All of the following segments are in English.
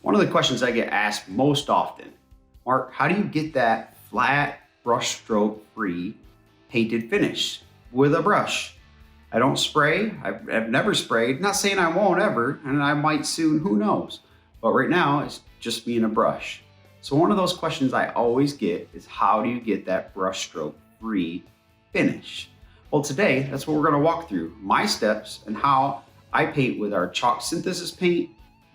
One of the questions I get asked most often, Mark, how do you get that flat brush stroke free painted finish with a brush? I don't spray, I've never sprayed, not saying I won't ever, and I might soon, who knows? But right now it's just me and a brush. So one of those questions I always get is how do you get that brush stroke free finish? Well, today that's what we're gonna walk through, my steps and how I paint with our chalk synthesis paint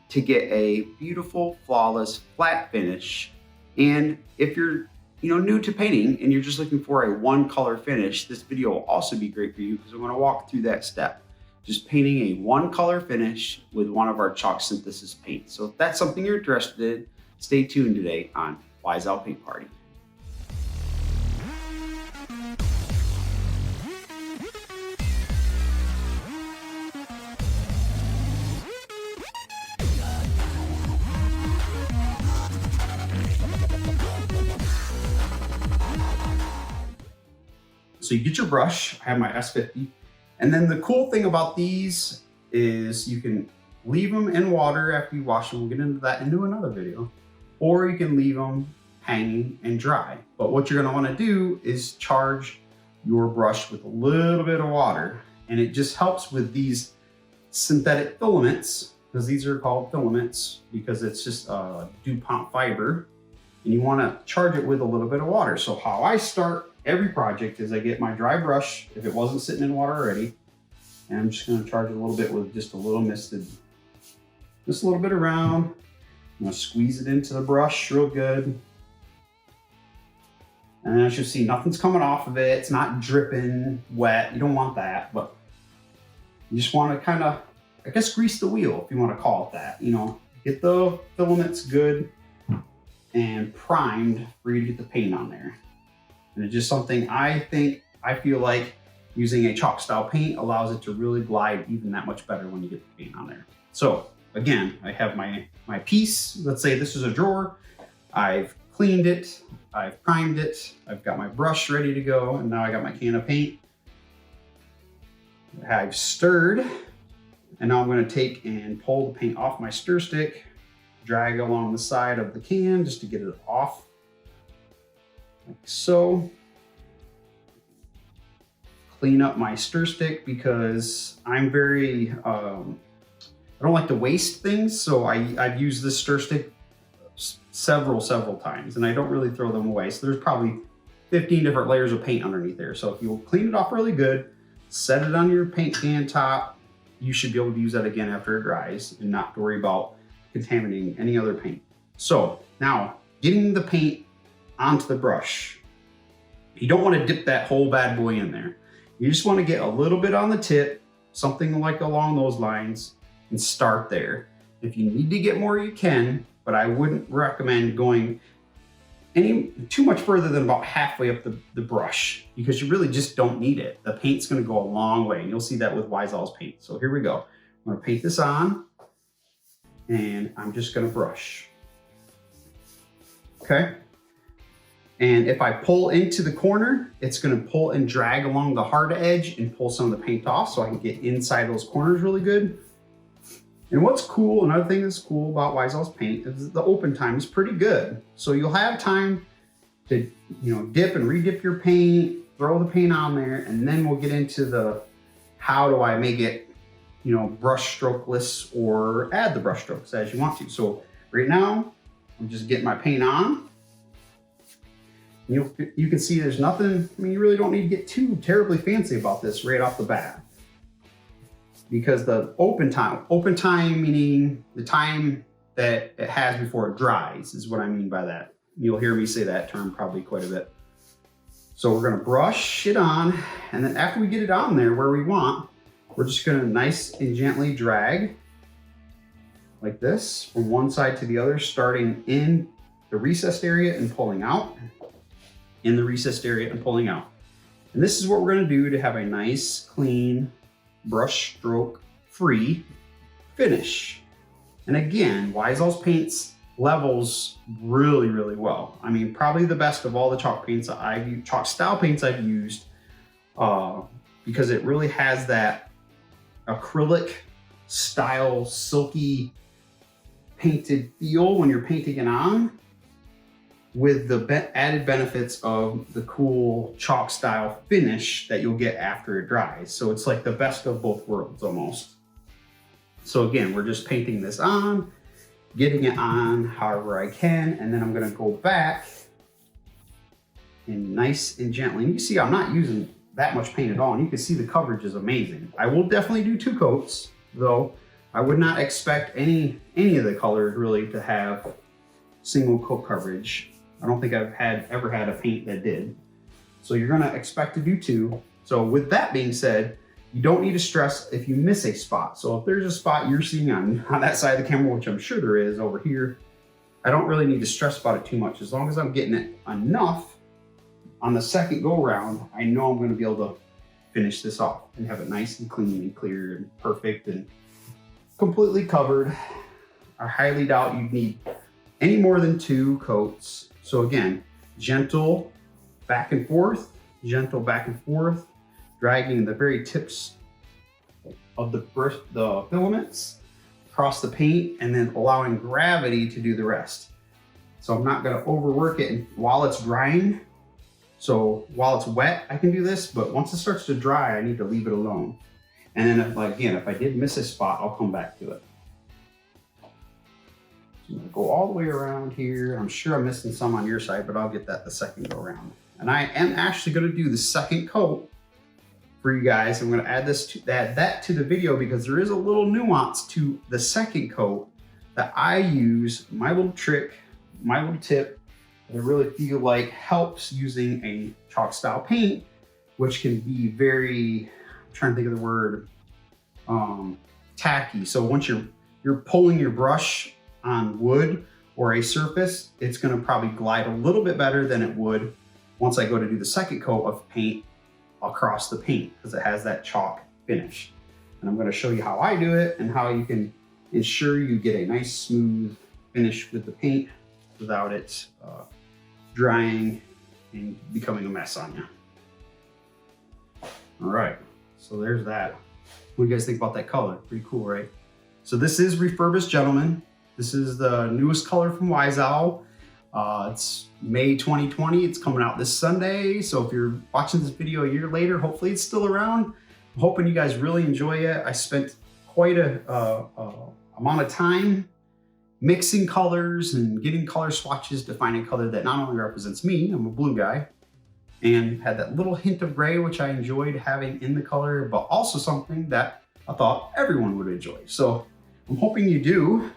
to get a beautiful, flawless, flat finish. And if you're new to painting and you're just looking for a one color finish, this video will also be great for you because I'm going to walk through that step. Just painting a one color finish with one of our chalk synthesis paints. So if that's something you're interested in, stay tuned today on Wise Out Paint Party. So you get your brush, I have my S50, and then the cool thing about these is you can leave them in water after you wash them. We'll get into that into another video, or you can leave them hanging and dry. But what you're gonna wanna do is charge your brush with a little bit of water, and it just helps with these synthetic filaments, because these are called filaments because it's just DuPont fiber, and you wanna charge it with a little bit of water. So how I start every project is I get my dry brush, if it wasn't sitting in water already, and I'm just gonna charge it a little bit with just a little misted, just a little bit around. I'm gonna squeeze it into the brush real good. And as you see, nothing's coming off of it. It's not dripping wet. You don't want that, but you just wanna kinda, I guess, grease the wheel, if you wanna call it that. Get the filaments good and primed for you to get the paint on there. And it's just something I feel like using a chalk style paint allows it to really glide even that much better when you get the paint on there. So again, I have my piece. Let's say this is a drawer. I've cleaned it, I've primed it, I've got my brush ready to go, and now I got my can of paint. I've stirred, and now I'm gonna take and pull the paint off my stir stick, drag along the side of the can just to get it off. Like so. Clean up my stir stick because I'm very, I don't like to waste things. So I've used this stir stick several times and I don't really throw them away. So there's probably 15 different layers of paint underneath there. So if you'll clean it off really good, set it on your paint can top, you should be able to use that again after it dries and not worry about contaminating any other paint. So now getting the paint onto the brush. You don't want to dip that whole bad boy in there. You just want to get a little bit on the tip, something like along those lines, and start there. If you need to get more, you can, but I wouldn't recommend going too much further than about halfway up the brush because you really just don't need it. The paint's going to go a long way, and you'll see that with Wise Owl's paint. So here we go. I'm going to paint this on, and I'm just going to brush. Okay. And if I pull into the corner, it's gonna pull and drag along the hard edge and pull some of the paint off so I can get inside those corners really good. And what's cool, another thing that's cool about Wise Owl's paint is the open time is pretty good. So you'll have time to dip and re-dip your paint, throw the paint on there, and then we'll get into the how do I make it brush strokeless or add the brush strokes as you want to. So right now, I'm just getting my paint on. You can see there's nothing, you really don't need to get too terribly fancy about this right off the bat. Because the open time meaning the time that it has before it dries is what I mean by that. You'll hear me say that term probably quite a bit. So we're gonna brush it on, and then after we get it on there where we want, we're just gonna nice and gently drag like this from one side to the other, starting in the recessed area and pulling out. In the recessed area and pulling out. And this is what we're gonna do to have a nice, clean, brush stroke free finish. And again, Wise Owl's paints levels really well. I mean, probably the best of all the chalk paints that I've used, chalk style paints I've used, because it really has that acrylic style, silky painted feel when you're painting it on, with the added benefits of the cool chalk style finish that you'll get after it dries. So it's like the best of both worlds almost. So again, we're just painting this on, getting it on however I can, and then I'm gonna go back and nice and gently. And you see I'm not using that much paint at all, and you can see the coverage is amazing. I will definitely do 2 coats, though I would not expect any of the colors really to have single coat coverage. I don't think I've ever had a paint that did. So you're gonna expect to do 2. So with that being said, you don't need to stress if you miss a spot. So if there's a spot you're seeing on that side of the camera, which I'm sure there is over here, I don't really need to stress about it too much. As long as I'm getting it enough on the second go round, I know I'm gonna be able to finish this off and have it nice and clean and clear and perfect and completely covered. I highly doubt you'd need any more than 2 coats. So again, gentle back and forth, dragging the very tips of the filaments across the paint, and then allowing gravity to do the rest. So I'm not gonna overwork it while it's drying. So while it's wet, I can do this, but once it starts to dry, I need to leave it alone. And then if I did miss a spot, I'll come back to it. So I'm gonna go all the way around here. I'm sure I'm missing some on your side, but I'll get that the second go around. And I am actually gonna do the second coat for you guys. I'm gonna add that to the video because there is a little nuance to the second coat that I use, my little trick, my little tip, that I really feel like helps using a chalk style paint, which can be very, I'm trying to think of the word, tacky. So once you're pulling your brush on wood or a surface, it's gonna probably glide a little bit better than it would once I go to do the second coat of paint across the paint, because it has that chalk finish. And I'm gonna show you how I do it and how you can ensure you get a nice smooth finish with the paint without it drying and becoming a mess on you. All right, so there's that. What do you guys think about that color? Pretty cool, right? So this is Refurbished Gentleman. This is the newest color from Wise Owl. It's May 2020. It's coming out this Sunday. So if you're watching this video a year later, hopefully it's still around. I'm hoping you guys really enjoy it. I spent quite a amount of time mixing colors and getting color swatches to find a color that not only represents me, I'm a blue guy, and had that little hint of gray, which I enjoyed having in the color, but also something that I thought everyone would enjoy. So I'm hoping you do.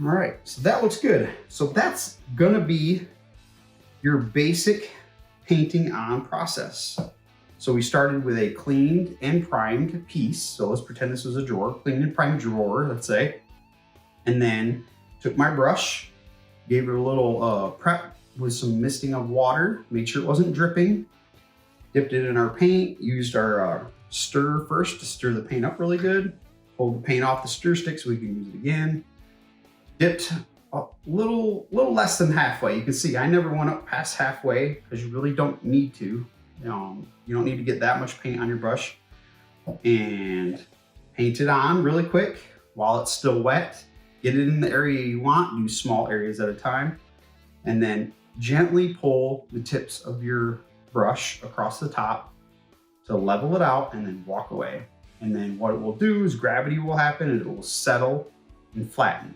All right, so that looks good. So that's gonna be your basic painting on process. So we started with a cleaned and primed piece. So let's pretend this was a drawer, cleaned and primed drawer, let's say. And then took my brush, gave it a little prep with some misting of water, made sure it wasn't dripping, dipped it in our paint, used our stir first to stir the paint up really good, pulled the paint off the stir stick so we can use it again. Dipped a little less than halfway. You can see I never went up past halfway because you really don't need to. You don't need to get that much paint on your brush. And paint it on really quick while it's still wet. Get it in the area you want, use small areas at a time. And then gently pull the tips of your brush across the top to level it out and then walk away. And then what it will do is gravity will happen and it will settle and flatten.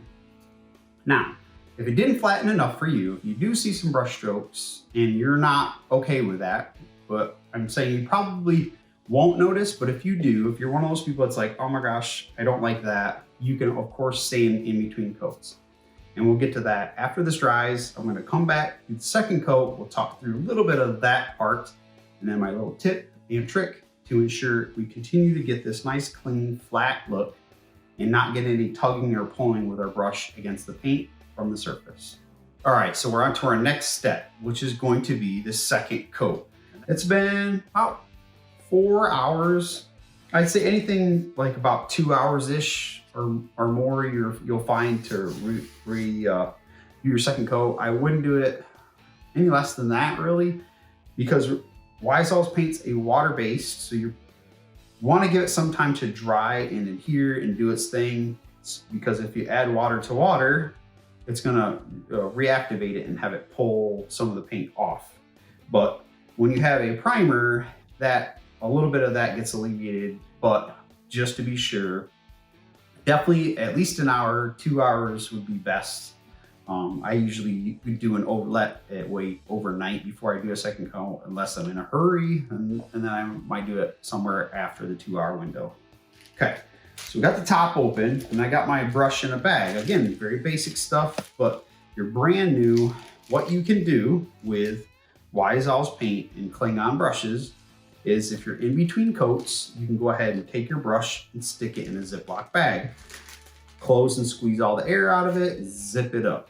Now, if it didn't flatten enough for you, if you do see some brush strokes and you're not okay with that, but I'm saying you probably won't notice, but if you do, if you're one of those people that's like, oh my gosh, I don't like that, you can of course stay in between coats. And we'll get to that after this dries. I'm gonna come back, do the second coat, we'll talk through a little bit of that part, and then my little tip and trick to ensure we continue to get this nice, clean, flat look and not get any tugging or pulling with our brush against the paint from the surface. All right, so we're on to our next step, which is going to be the second coat. It's been about 4 hours. I'd say anything like about 2 hours-ish or more you'll find to do your second coat. I wouldn't do it any less than that really, because Wise Owls paint's a water-based, so want to give it some time to dry and adhere and do its thing, because if you add water to water, it's gonna reactivate it and have it pull some of the paint off. But when you have a primer, that a little bit of that gets alleviated, but just to be sure, definitely at least an hour, 2 hours would be best. I usually do let it wait overnight before I do a second coat, unless I'm in a hurry, and then I might do it somewhere after the 2 hour window. Okay, so we got the top open, and I got my brush in a bag. Again, very basic stuff, but you're brand new. What you can do with Wise Owls paint and Cling On brushes is, if you're in between coats, you can go ahead and take your brush and stick it in a Ziploc bag. Close and squeeze all the air out of it, zip it up.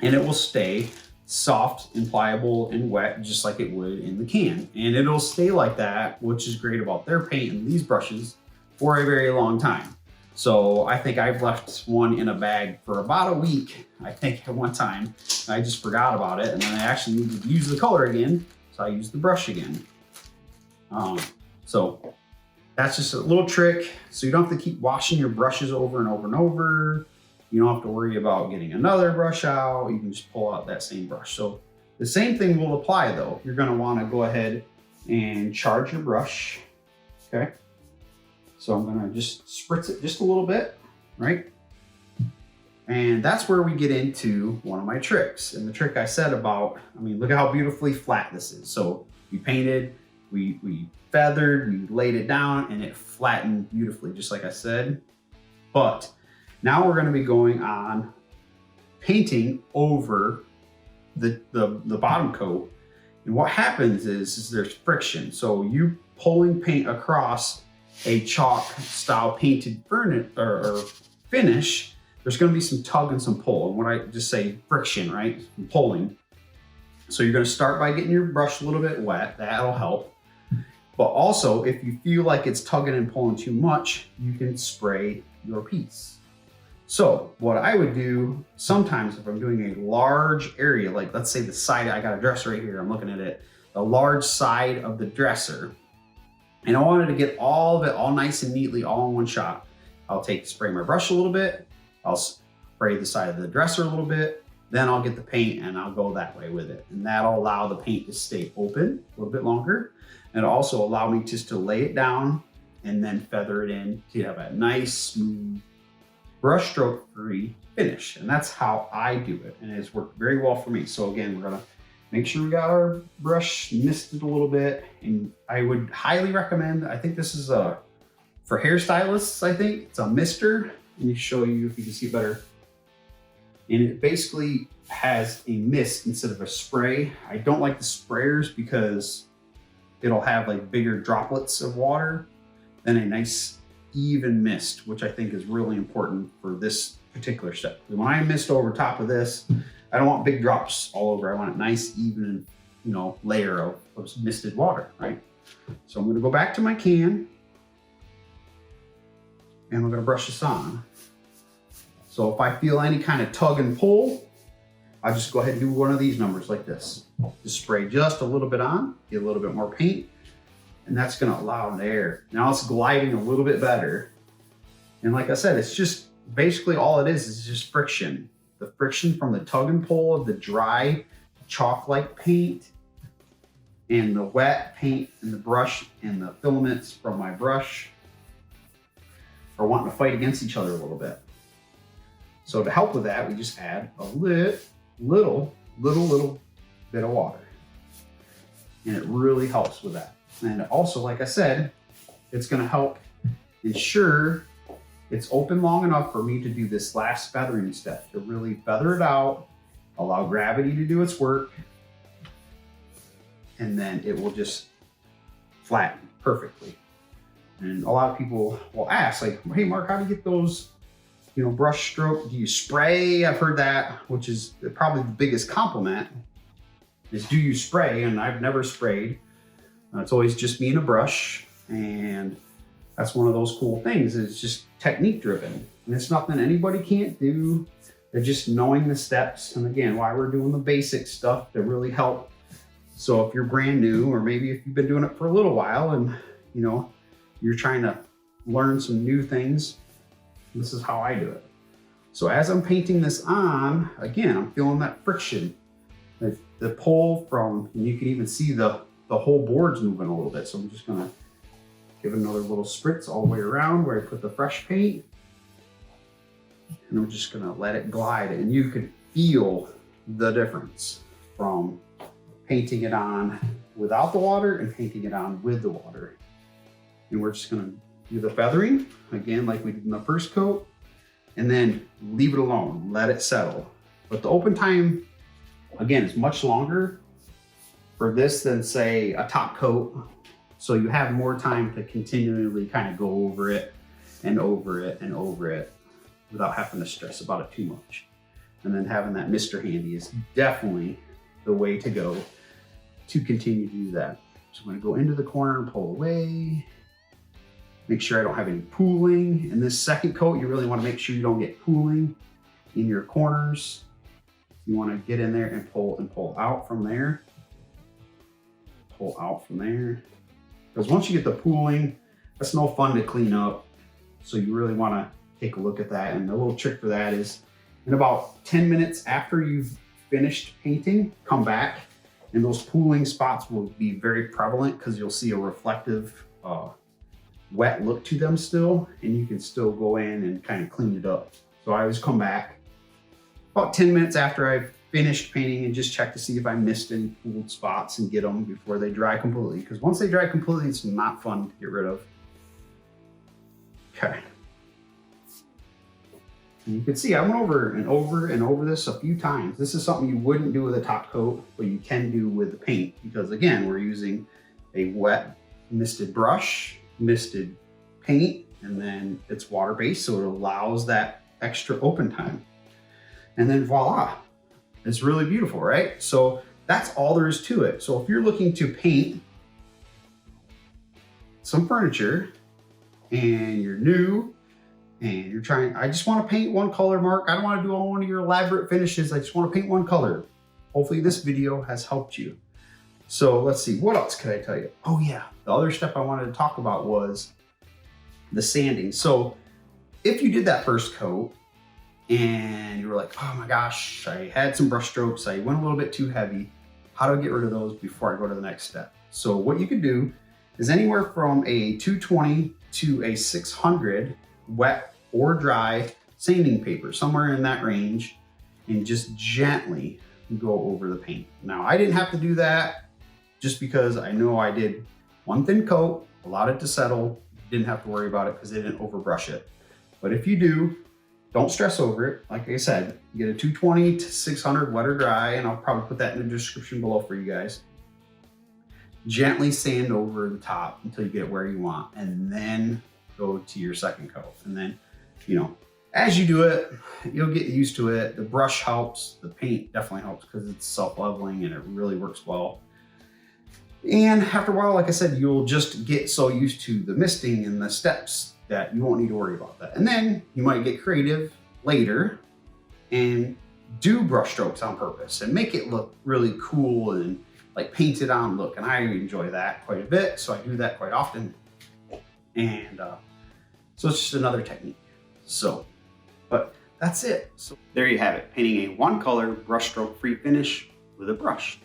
And it will stay soft and pliable and wet, just like it would in the can. And it'll stay like that, which is great about their paint and these brushes, for a very long time. So I think I've left one in a bag for about a week, I think, at one time. I just forgot about it, and then I actually needed to use the color again, so I used the brush again. So that's just a little trick, so you don't have to keep washing your brushes over and over and over. You don't have to worry about getting another brush out. You can just pull out that same brush. So the same thing will apply though. You're gonna wanna go ahead and charge your brush, okay? So I'm gonna just spritz it just a little bit, right? And that's where we get into one of my tricks. And the trick I said about, I mean, look at how beautifully flat this is. So we painted, we feathered, we laid it down, and it flattened beautifully, just like I said. But now we're gonna be going on painting over the bottom coat. And what happens is there's friction. So you pulling paint across a chalk style painted finish, there's gonna be some tug and some pull. And when I just say friction, right, and pulling. So you're gonna start by getting your brush a little bit wet, that'll help. But also, if you feel like it's tugging and pulling too much, you can spray your piece. So what I would do sometimes if I'm doing a large area, like let's say the side, I got a dresser right here, I'm looking at it, the large side of the dresser, and I wanted to get all of it all nice and neatly all in one shot, I'll spray my brush a little bit, I'll spray the side of the dresser a little bit, then I'll get the paint and I'll go that way with it. And that'll allow the paint to stay open a little bit longer. And it'll also allow me just to lay it down and then feather it in to have a nice, smooth, brush stroke free finish. And that's how I do it. And it's worked very well for me. So again, we're gonna make sure we got our brush misted a little bit. And I would highly recommend, I think this is for hairstylists, I think. It's a mister. Let me show you if you can see better. And it basically has a mist instead of a spray. I don't like the sprayers because it'll have like bigger droplets of water than a nice even mist, which I think is really important for this particular step. When I mist over top of this, I don't want big drops all over. I want a nice even, layer of misted water, right? So I'm gonna go back to my can and we're gonna brush this on. So if I feel any kind of tug and pull, I just go ahead and do one of these numbers like this. Just spray just a little bit on, get a little bit more paint, and that's gonna allow the air. Now it's gliding a little bit better. And like I said, it's just basically all it is just friction. The friction from the tug and pull of the dry chalk-like paint and the wet paint and the brush and the filaments from my brush are wanting to fight against each other a little bit. So to help with that, we just add a little bit of water. And it really helps with that. And also, like I said, it's gonna help ensure it's open long enough for me to do this last feathering step, to really feather it out, allow gravity to do its work, and then it will just flatten perfectly. And a lot of people will ask, like, hey Mark, how do you get those brush stroke? Do you spray? I've heard that, which is probably the biggest compliment, is do you spray? And I've never sprayed. It's always just me and a brush. And that's one of those cool things. It's just technique driven. And it's nothing anybody can't do. They're just knowing the steps. And again, why we're doing the basic stuff to really help. So if you're brand new, or maybe if you've been doing it for a little while and you're trying to learn some new things, this is how I do it. So as I'm painting this on, again, I'm feeling that friction, the pull from, and you can even see the whole board's moving a little bit. So I'm just gonna give it another little spritz all the way around where I put the fresh paint. And I'm just gonna let it glide, and you can feel the difference from painting it on without the water and painting it on with the water. And we're just gonna do the feathering, again, like we did in the first coat, and then leave it alone, let it settle. But the open time, again, is much longer for this than say a top coat. So you have more time to continually kind of go over it and over it and over it without having to stress about it too much. And then having that mister handy is definitely the way to go to continue to do that. So I'm gonna go into the corner and pull away. Make sure I don't have any pooling. In this second coat, you really wanna make sure you don't get pooling in your corners. You wanna get in there and pull out from there. Pull out from there. Because once you get the pooling, that's no fun to clean up. So you really wanna take a look at that. And the little trick for that is in about 10 minutes after you've finished painting, come back, and those pooling spots will be very prevalent because you'll see a reflective, wet look to them still, and you can still go in and kind of clean it up. So I always come back about 10 minutes after I've finished painting and just check to see if I missed any pooled spots and get them before they dry completely. Because once they dry completely, it's not fun to get rid of. Okay. And you can see I went over and over and over this a few times. This is something you wouldn't do with a top coat, but you can do with the paint, because again, we're using a wet misted brush, misted paint, and then it's water-based, so it allows that extra open time. And then voila, it's really beautiful, right? So that's all there is to it. So if you're looking to paint some furniture and you're new and you're trying, I just want to paint one color, Mark. I don't want to do all one of your elaborate finishes. I just want to paint one color. Hopefully this video has helped you. So let's see, what else could I tell you? Oh yeah, the other step I wanted to talk about was the sanding. So if you did that first coat and you were like, oh my gosh, I had some brush strokes, I went a little bit too heavy, how do I get rid of those before I go to the next step? So what you could do is anywhere from a 220 to a 600 wet or dry sanding paper, somewhere in that range, and just gently go over the paint. Now, I didn't have to do that just because I know I did one thin coat, allowed it to settle, didn't have to worry about it because they didn't overbrush it. But if you do, don't stress over it. Like I said, you get a 220 to 600 wet or dry, and I'll probably put that in the description below for you guys. Gently sand over the top until you get it where you want, and then go to your second coat. And then, you know, as you do it, you'll get used to it. The brush helps, the paint definitely helps because it's self-leveling and it really works well. And after a while, like I said, you'll just get so used to the misting and the steps that you won't need to worry about that. And then you might get creative later and do brush strokes on purpose and make it look really cool and like painted on look. And I enjoy that quite a bit, so I do that quite often. And so it's just another technique. So, but that's it. So there you have it, painting a one color brush stroke free finish with a brush.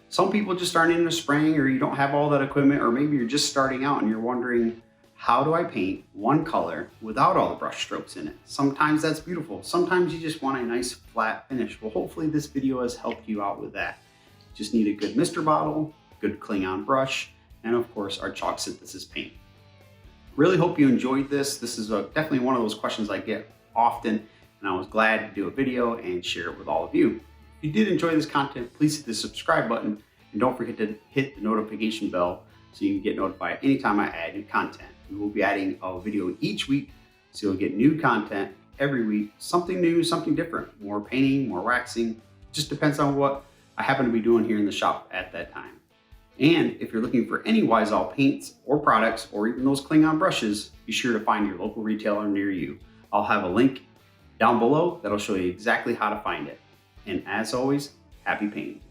Some people just aren't into spraying, or you don't have all that equipment, or maybe you're just starting out and you're wondering, how do I paint one color without all the brush strokes in it? Sometimes that's beautiful. Sometimes you just want a nice flat finish. Well, hopefully this video has helped you out with that. You just need a good mister bottle, good Cling On brush, and of course our chalk synthesis paint. Really hope you enjoyed this. This is definitely one of those questions I get often, and I was glad to do a video and share it with all of you. If you did enjoy this content, please hit the subscribe button, and don't forget to hit the notification bell so you can get notified anytime I add new content. We will be adding a video each week, so you'll get new content every week, something new, something different, more painting, more waxing, just depends on what I happen to be doing here in the shop at that time. And if you're looking for any Wise All paints or products, or even those Cling On brushes, be sure to find your local retailer near you. I'll have a link down below that'll show you exactly how to find it. And as always, happy painting.